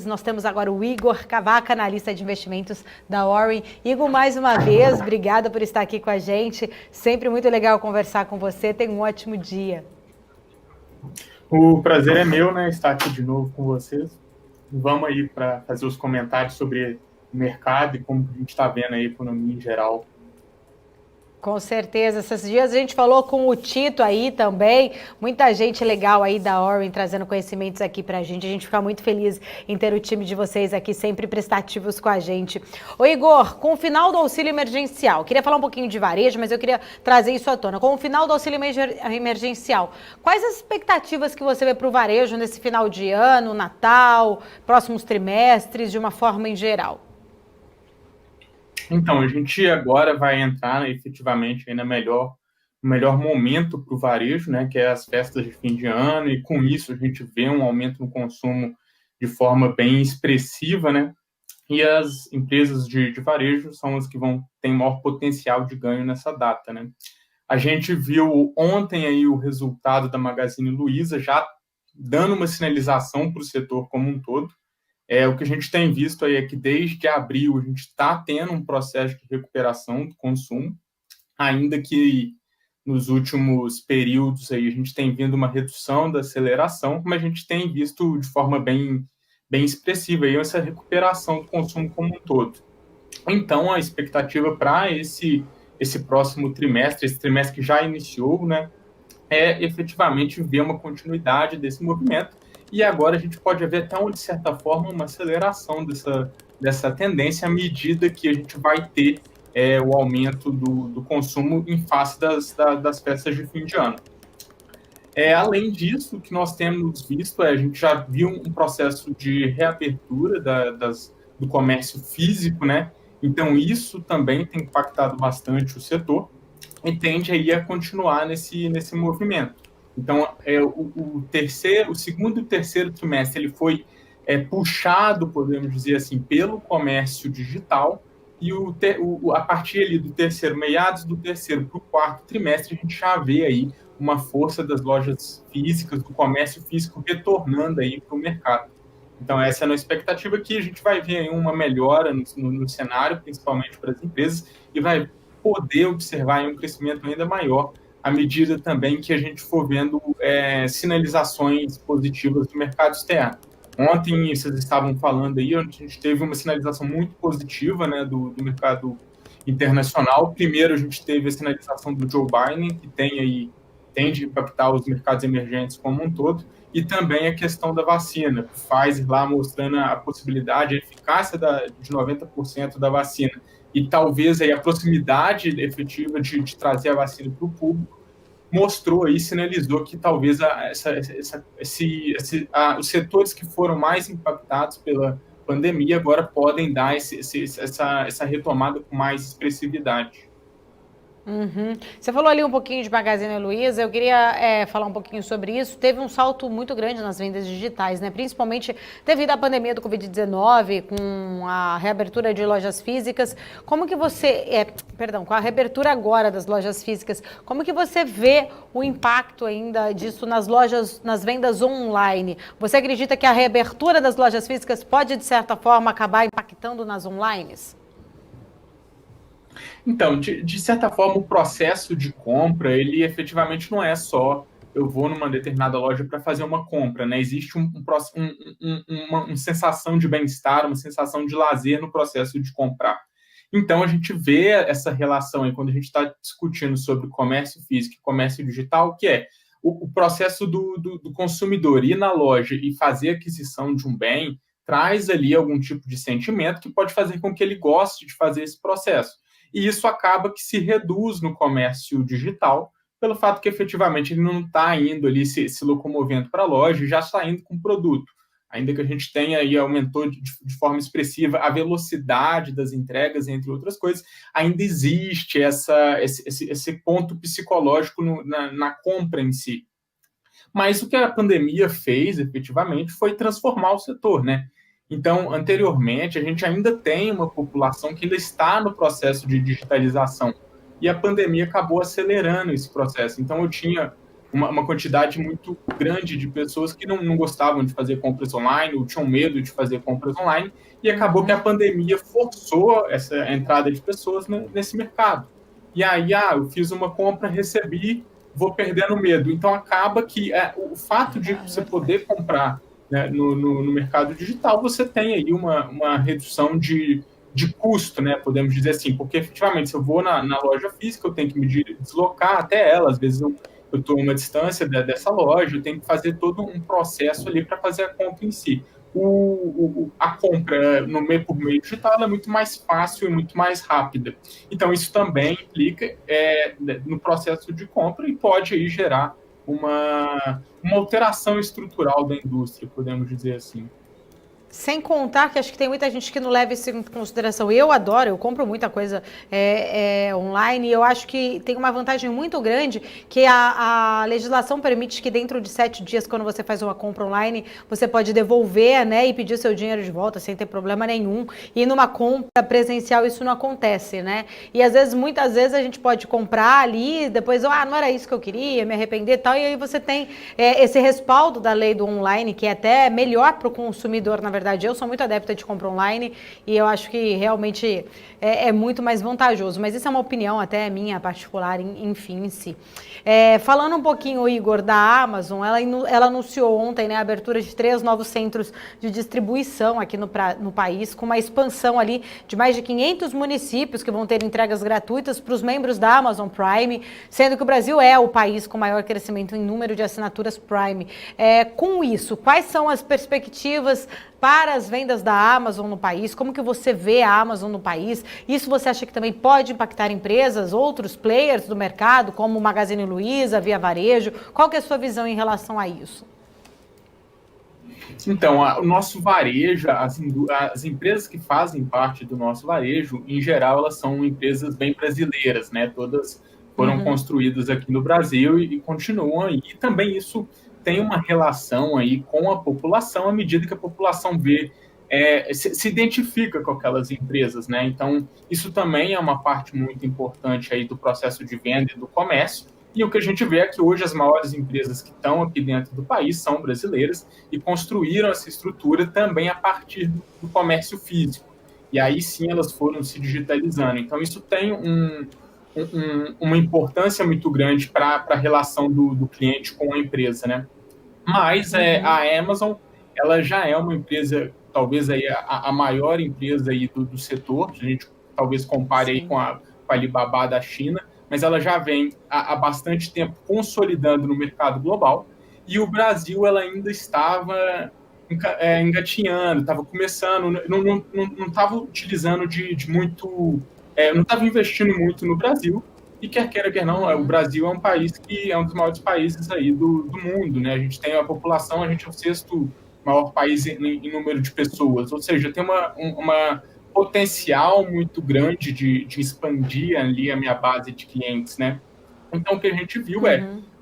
Nós temos agora o Igor Cavaca, analista de investimentos da Warren. Igor, mais uma vez, obrigada por estar aqui com a gente. Sempre muito legal conversar com você. Tenha um ótimo dia. O prazer é meu, né, estar aqui de novo com vocês. Vamos aí para fazer os comentários sobre o mercado e como a gente está vendo a economia em geral. Com certeza. Esses dias a gente falou com o Tito aí também, muita gente legal aí da Warren trazendo conhecimentos aqui pra gente. A gente fica muito feliz em ter o time de vocês aqui sempre prestativos com a gente. Ô Igor, com o final do auxílio emergencial, queria falar um pouquinho de varejo, mas eu queria trazer isso à tona. Com o final do auxílio emergencial, quais as expectativas que você vê para o varejo nesse final de ano, Natal, próximos trimestres, de uma forma em geral? Então, a gente agora vai entrar, né, efetivamente aí no melhor momento para o varejo, né, que é as festas de fim de ano, e com isso a gente vê um aumento no consumo de forma bem expressiva, né, e as empresas de varejo são as que ter maior potencial de ganho nessa data, né. A gente viu ontem aí o resultado da Magazine Luiza já dando uma sinalização para o setor como um todo. O que a gente tem visto aí é que desde abril a gente está tendo um processo de recuperação do consumo, ainda que nos últimos períodos aí a gente tem vindo uma redução da aceleração, mas a gente tem visto de forma bem expressiva aí essa recuperação do consumo como um todo. Então, a expectativa para esse próximo trimestre, esse trimestre que já iniciou, né, é efetivamente ver uma continuidade desse movimento, e agora a gente pode ver até, de certa forma, uma aceleração dessa tendência à medida que a gente vai ter o aumento do consumo em face das festas de fim de ano. Além disso, o que nós temos visto a gente já viu um processo de reabertura do comércio físico, né? Então, isso também tem impactado bastante o setor e tende aí a continuar nesse movimento. Então, o segundo e o terceiro trimestre ele foi puxado, podemos dizer assim, pelo comércio digital, e a partir ali do terceiro, meados do terceiro para o quarto trimestre, a gente já vê aí uma força das lojas físicas, do comércio físico retornando aí para o mercado. Então, essa é a expectativa, que a gente vai ver aí uma melhora no cenário, principalmente para as empresas, e vai poder observar um crescimento ainda maior à medida também que a gente for vendo sinalizações positivas do mercado externo. Ontem, vocês estavam falando aí, a gente teve uma sinalização muito positiva, né, do mercado internacional. Primeiro, a gente teve a sinalização do Joe Biden, que tende a impactar os mercados emergentes como um todo, e também a questão da vacina. O Pfizer lá mostrando a possibilidade, a eficácia de 90% da vacina, e talvez aí a proximidade efetiva de trazer a vacina para o público, mostrou aí, sinalizou que talvez os setores que foram mais impactados pela pandemia agora podem dar essa retomada com mais expressividade. Uhum. Você falou ali um pouquinho de Magazine Luiza, eu queria falar um pouquinho sobre isso. Teve um salto muito grande nas vendas digitais, né? Principalmente devido à pandemia do Covid-19, com a reabertura de lojas físicas. Como que você, com a reabertura agora das lojas físicas, como que você vê o impacto ainda disso nas vendas online? Você acredita que a reabertura das lojas físicas pode, de certa forma, acabar impactando nas online? Então, de certa forma, o processo de compra, ele efetivamente não é só eu vou numa determinada loja para fazer uma compra, né? Existe uma sensação de bem-estar, uma sensação de lazer no processo de comprar. Então, a gente vê essa relação aí quando a gente está discutindo sobre comércio físico e comércio digital, que é o processo do consumidor ir na loja e fazer a aquisição de um bem, traz ali algum tipo de sentimento que pode fazer com que ele goste de fazer esse processo. E isso acaba que se reduz no comércio digital, pelo fato que efetivamente ele não está indo ali se locomovendo para a loja, já está indo com o produto. Ainda que a gente tenha aí, aumentou de forma expressiva a velocidade das entregas, entre outras coisas, ainda existe esse ponto psicológico na compra em si. Mas o que a pandemia fez, efetivamente, foi transformar o setor, né? Então, anteriormente, a gente ainda tem uma população que ainda está no processo de digitalização, e a pandemia acabou acelerando esse processo. Então, eu tinha uma quantidade muito grande de pessoas que não gostavam de fazer compras online, ou tinham medo de fazer compras online, e acabou que a pandemia forçou essa entrada de pessoas nesse mercado. E aí, eu fiz uma compra, recebi, vou perdendo medo. Então, acaba que o fato de você poder comprar, né, no mercado digital, você tem aí uma redução de custo, né, podemos dizer assim, porque efetivamente se eu vou na loja física, eu tenho que me deslocar até ela, às vezes eu estou a uma distância dessa loja, eu tenho que fazer todo um processo ali para fazer a compra em si. A compra por meio digital é muito mais fácil e muito mais rápida. Então, isso também implica no processo de compra e pode aí gerar uma alteração estrutural da indústria, podemos dizer assim. Sem contar que acho que tem muita gente que não leva isso em consideração. Eu adoro, eu compro muita coisa online e eu acho que tem uma vantagem muito grande que a legislação permite que dentro de 7 dias, quando você faz uma compra online, você pode devolver, né, e pedir o seu dinheiro de volta sem ter problema nenhum. E numa compra presencial isso não acontece, né? E às vezes, muitas vezes a gente pode comprar ali, depois, não era isso que eu queria, me arrepender e tal, e aí você tem esse respaldo da lei do online, que é até melhor para o consumidor, na verdade. Eu sou muito adepta de compra online e eu acho que realmente é muito mais vantajoso, mas isso é uma opinião até minha particular, enfim, em si. Falando um pouquinho, Igor, da Amazon, ela anunciou ontem, né, a abertura de 3 novos centros de distribuição aqui no país, com uma expansão ali de mais de 500 municípios que vão ter entregas gratuitas para os membros da Amazon Prime, sendo que o Brasil é o país com maior crescimento em número de assinaturas Prime. Com isso, quais são as perspectivas para as vendas da Amazon no país? Como que você vê a Amazon no país? Isso você acha que também pode impactar empresas, outros players do mercado, como Magazine Luiza, Via Varejo? Qual que é a sua visão em relação a isso? Então, o nosso varejo, as empresas que fazem parte do nosso varejo, em geral, elas são empresas bem brasileiras, né? Todas foram construídas aqui no Brasil e continuam aí. E também isso tem uma relação aí com a população, à medida que a população se identifica com aquelas empresas, né? Então, isso também é uma parte muito importante aí do processo de venda e do comércio. E o que a gente vê é que hoje as maiores empresas que estão aqui dentro do país são brasileiras e construíram essa estrutura também a partir do comércio físico. E aí sim elas foram se digitalizando. Então, isso tem uma importância muito grande para a relação do cliente com a empresa, né? Mas a Amazon, ela já é uma empresa, talvez aí a maior empresa aí do setor, a gente talvez compare aí com a Alibaba da China, mas ela já vem há bastante tempo consolidando no mercado global, e o Brasil ela ainda estava engatinhando, estava começando, não estava utilizando de muito, não estava investindo muito no Brasil, e quer queira, quer não, o Brasil é um país que é um dos maiores países aí do mundo, né? A gente tem a população, a gente é o 6º maior país em número de pessoas, ou seja, tem uma potencial muito grande de expandir ali a minha base de clientes, né? Então, o que a gente viu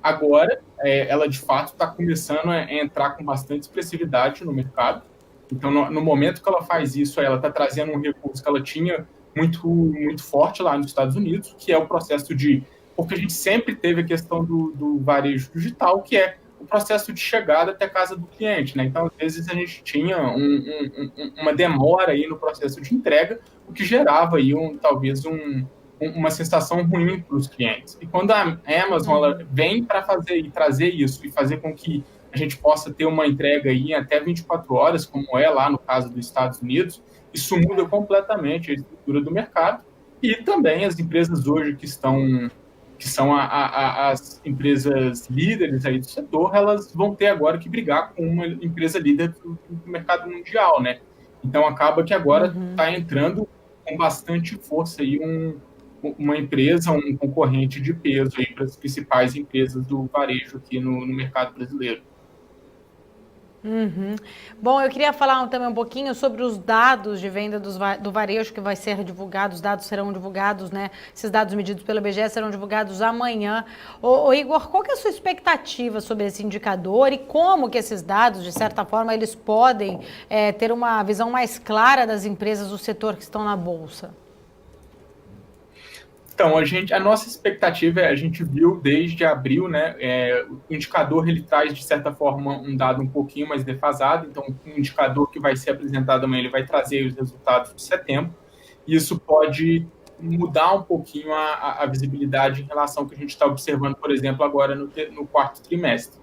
agora, ela de fato está começando a entrar com bastante expressividade no mercado. Então, no momento que ela faz isso, ela está trazendo um recurso que ela tinha muito, muito forte lá nos Estados Unidos, que é o processo porque a gente sempre teve a questão do varejo digital, que é o processo de chegada até a casa do cliente, né? Então, às vezes, a gente tinha uma demora aí no processo de entrega, o que gerava aí talvez uma sensação ruim para os clientes. E quando a Amazon ela vem para trazer isso e fazer com que a gente possa ter uma entrega aí em até 24 horas, como é lá no caso dos Estados Unidos, isso muda completamente a estrutura do mercado. E também as empresas hoje que são as empresas líderes aí do setor, elas vão ter agora que brigar com uma empresa líder do mercado mundial, né? Então, acaba que agora está entrando com bastante força aí uma empresa, um concorrente de peso aí para as principais empresas do varejo aqui no mercado brasileiro. Bom, eu queria falar também um pouquinho sobre os dados de venda do varejo que vai ser divulgado. Os dados serão divulgados, né? Esses dados medidos pelo IBGE serão divulgados amanhã. Ô Igor, qual que é a sua expectativa sobre esse indicador e como que esses dados, de certa forma, eles podem ter uma visão mais clara das empresas do setor que estão na Bolsa? Então, a nossa expectativa, a gente viu desde abril, né? O indicador ele traz, de certa forma, um dado um pouquinho mais defasado. Então, o indicador que vai ser apresentado amanhã, ele vai trazer os resultados de setembro. E isso pode mudar um pouquinho a visibilidade em relação ao que a gente está observando, por exemplo, agora no quarto trimestre.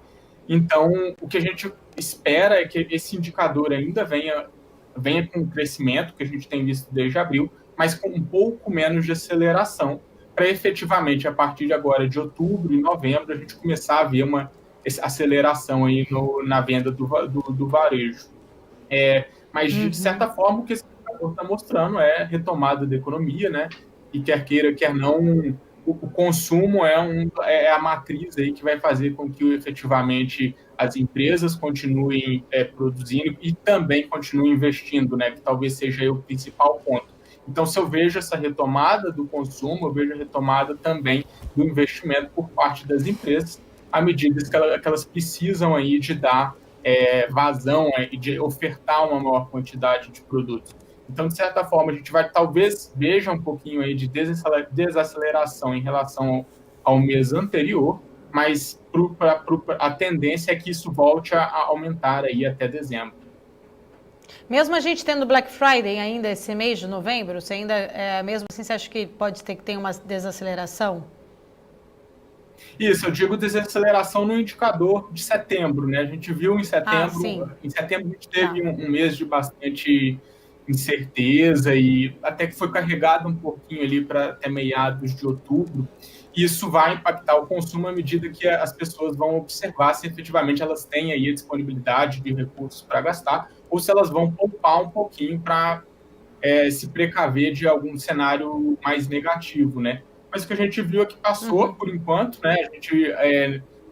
Então, o que a gente espera é que esse indicador ainda venha com o crescimento que a gente tem visto desde abril, mas com um pouco menos de aceleração, para efetivamente, a partir de agora, de outubro e novembro, a gente começar a ver uma aceleração aí na venda do varejo. Mas, de certa forma, o que esse indicador está mostrando é retomada da economia, né? E quer queira, quer não, o consumo é a matriz aí que vai fazer com que efetivamente as empresas continuem produzindo e também continuem investindo, né? Que talvez seja aí o principal ponto. Então, se eu vejo essa retomada do consumo, eu vejo a retomada também do investimento por parte das empresas, à medida que elas precisam aí de dar vazão e de ofertar uma maior quantidade de produtos. Então, de certa forma, a gente vai talvez veja um pouquinho aí de desaceleração em relação ao mês anterior, mas a tendência é que isso volte a aumentar aí até dezembro. Mesmo a gente tendo Black Friday ainda esse mês de novembro, você ainda, mesmo assim, você acha que pode ter que ter uma desaceleração? Isso, eu digo desaceleração no indicador de setembro, né? A gente viu em setembro, a gente teve um mês de bastante incerteza e até que foi carregado um pouquinho ali para até meados de outubro. Isso vai impactar o consumo à medida que as pessoas vão observar se efetivamente elas têm aí a disponibilidade de recursos para gastar ou se elas vão poupar um pouquinho para se precaver de algum cenário mais negativo, né? Mas o que a gente viu é que passou, por enquanto, né? A gente,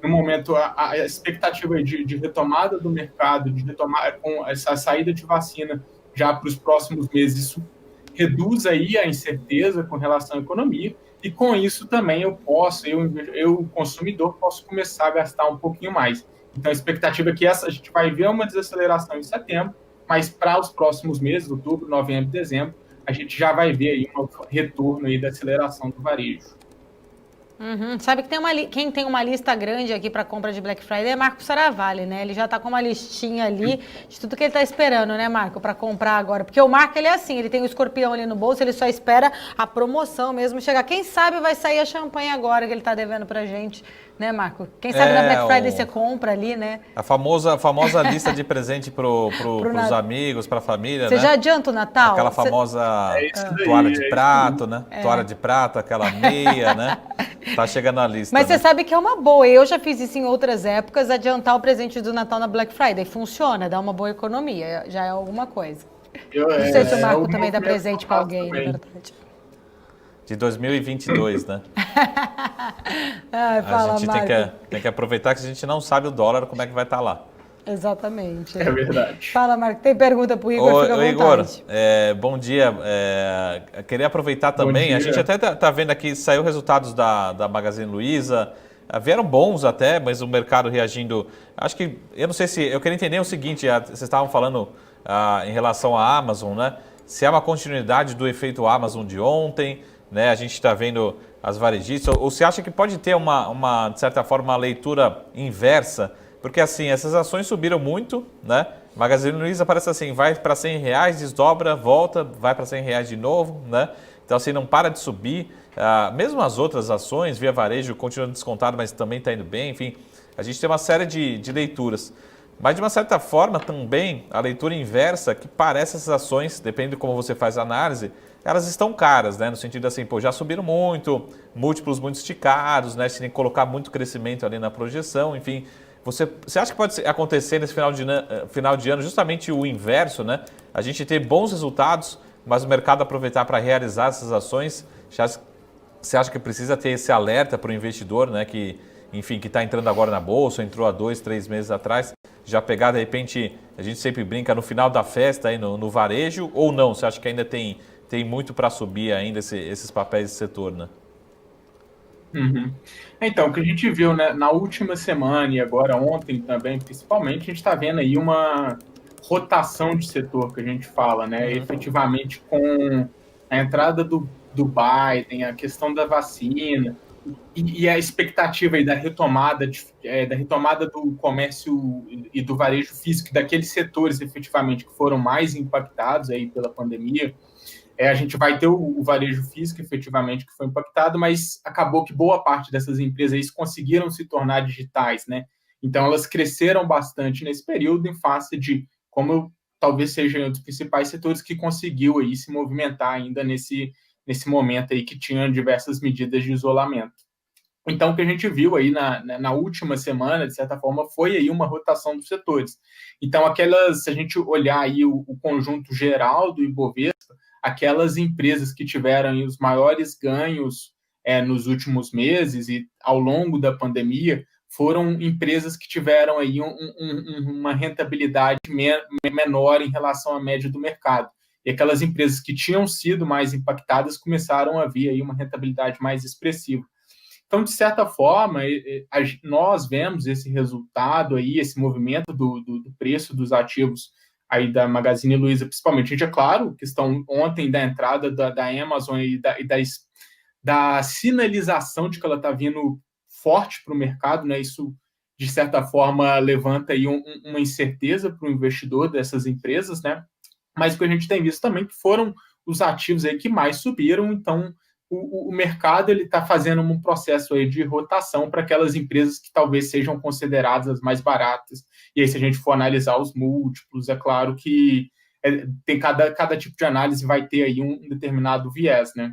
no momento, a expectativa de retomada do mercado, de retomar com essa saída de vacina já para os próximos meses, isso reduz aí a incerteza com relação à economia, e com isso também eu, consumidor, posso começar a gastar um pouquinho mais. Então, a expectativa é que a gente vai ver uma desaceleração em setembro, mas para os próximos meses, outubro, novembro, dezembro, a gente já vai ver aí um retorno aí da aceleração do varejo. Sabe que quem tem uma lista grande aqui para compra de Black Friday é Marco Saravalli, né? Ele já está com uma listinha ali de tudo que ele está esperando, né, Marco, para comprar agora. Porque o Marco, ele é assim, ele tem o escorpião ali no bolso, ele só espera a promoção mesmo chegar. Quem sabe vai sair a champanhe agora que ele está devendo pra gente, né, Marco? Quem sabe na Black Friday você compra ali, né? A famosa lista de presente pros amigos, pra família, Você né? já adianta o Natal? Aquela famosa toalha de prato, né? Toalha de prato, aquela meia, né? Tá chegando na lista. Mas você sabe que é uma boa. Eu já fiz isso em outras épocas, adiantar o presente do Natal na Black Friday. Funciona, dá uma boa economia, já é alguma coisa. Não sei se o Marco também dá presente para alguém, na verdade. De 2022, né? Fala, a gente Marco. tem que aproveitar que a gente não sabe o dólar como é que vai estar lá. Exatamente. É verdade. Fala, Marco. Tem pergunta para o Igor? Fica à vontade. Igor, bom dia. Queria aproveitar também. A gente até está vendo aqui, saiu resultados da Magazine Luiza. Vieram bons até, mas o mercado reagindo. Acho que, eu não sei se. Eu queria entender o seguinte: vocês estavam falando em relação à Amazon, né? Se é uma continuidade do efeito Amazon de ontem, né? A gente está vendo as varejistas. Ou se acha que pode ter de certa forma, uma leitura inversa? Porque assim, essas ações subiram muito, né? Magazine Luiza parece assim, vai para R$100, desdobra, volta, vai para R$100 de novo, né? Então assim, não para de subir. Mesmo as outras ações, Via Varejo, continua descontado, mas também está indo bem. Enfim, a gente tem uma série de leituras. Mas de uma certa forma também, a leitura inversa, que parece essas ações, depende de como você faz a análise, elas estão caras, né? No sentido assim, já subiram muito, múltiplos muito esticados, né? Você tem que colocar muito crescimento ali na projeção, enfim. Você acha que pode acontecer nesse final de ano justamente o inverso, né? A gente ter bons resultados, mas o mercado aproveitar para realizar essas ações? Você acha que precisa ter esse alerta para o investidor, né? Que está entrando agora na bolsa, entrou há 2, 3 meses atrás, já pegar de repente, a gente sempre brinca no final da festa aí no varejo, ou não? Você acha que ainda tem muito para subir ainda esses papéis de setor, né? Então, o que a gente viu, né, na última semana e agora ontem também, principalmente, a gente está vendo aí uma rotação de setor que a gente fala, né? Efetivamente, com a entrada do do Biden, a questão da vacina e a expectativa aí da retomada do comércio e do varejo físico, daqueles setores efetivamente que foram mais impactados aí pela pandemia. A gente vai ter o varejo físico efetivamente que foi impactado, mas acabou que boa parte dessas empresas aí conseguiram se tornar digitais, né? Então elas cresceram bastante nesse período em face de como talvez seja um dos principais setores que conseguiu aí se movimentar ainda nesse momento aí que tinha diversas medidas de isolamento. Então, o que a gente viu aí na última semana, de certa forma, foi aí uma rotação dos setores. Então, se a gente olhar aí o conjunto geral do Ibovespa, aquelas empresas que tiveram aí os maiores ganhos nos últimos meses e ao longo da pandemia, foram empresas que tiveram aí uma rentabilidade menor em relação à média do mercado. E aquelas empresas que tinham sido mais impactadas começaram a vir aí uma rentabilidade mais expressiva. Então, de certa forma, nós vemos esse resultado aí, esse movimento do preço dos ativos aí da Magazine Luiza, principalmente. A gente, é claro, questão ontem da entrada da Amazon e da sinalização de que ela está vindo forte para o mercado, né? Isso, de certa forma, levanta aí uma incerteza para o investidor dessas empresas, né? Mas o que a gente tem visto também que foram os ativos aí que mais subiram, então o mercado está fazendo um processo aí de rotação para aquelas empresas que talvez sejam consideradas as mais baratas. E aí, se a gente for analisar os múltiplos, é claro que tem cada tipo de análise vai ter aí um determinado viés, né?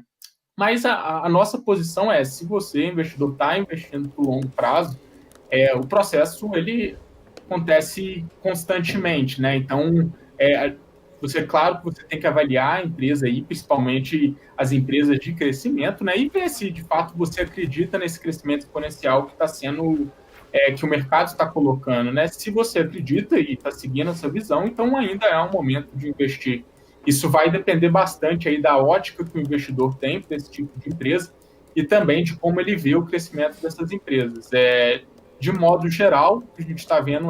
Mas a nossa posição se você, investidor, está investindo por longo prazo, o processo ele acontece constantemente, né? Então, claro que você tem que avaliar a empresa aí, principalmente as empresas de crescimento, né? E ver se de fato você acredita nesse crescimento exponencial que está sendo, que o mercado está colocando, né? Se você acredita e está seguindo essa visão, então ainda é um momento de investir. Isso vai depender bastante aí da ótica que o investidor tem para esse tipo de empresa e também de como ele vê o crescimento dessas empresas. De modo geral, o que a gente está vendo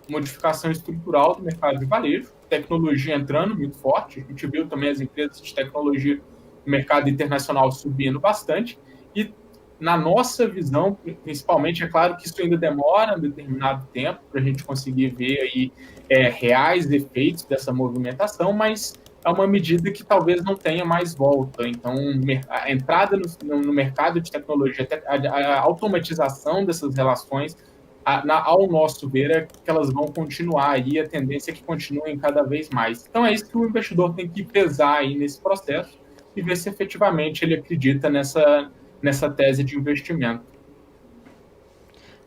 modificação estrutural do mercado de varejo, tecnologia entrando muito forte, a gente viu também as empresas de tecnologia no mercado internacional subindo bastante, e na nossa visão, principalmente, é claro que isso ainda demora um determinado tempo para a gente conseguir ver aí reais efeitos dessa movimentação, mas é uma medida que talvez não tenha mais volta. Então, a entrada no mercado de tecnologia, a automatização dessas relações, ao nosso ver, é que elas vão continuar aí, a tendência é que continuem cada vez mais. Então, é isso que o investidor tem que pesar aí nesse processo e ver se efetivamente ele acredita nessa tese de investimento.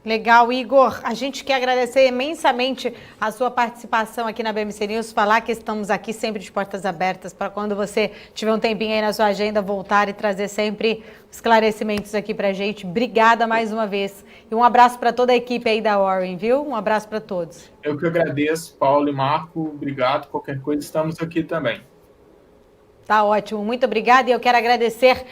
Legal, Igor. A gente quer agradecer imensamente a sua participação aqui na BMC News, falar que estamos aqui sempre de portas abertas para quando você tiver um tempinho aí na sua agenda, voltar e trazer sempre esclarecimentos aqui para a gente. Obrigada mais uma vez. E um abraço para toda a equipe aí da Warren, viu? Um abraço para todos. Eu que agradeço, Paulo e Marco. Obrigado. Qualquer coisa, estamos aqui também. Tá ótimo, muito obrigada, e eu quero agradecer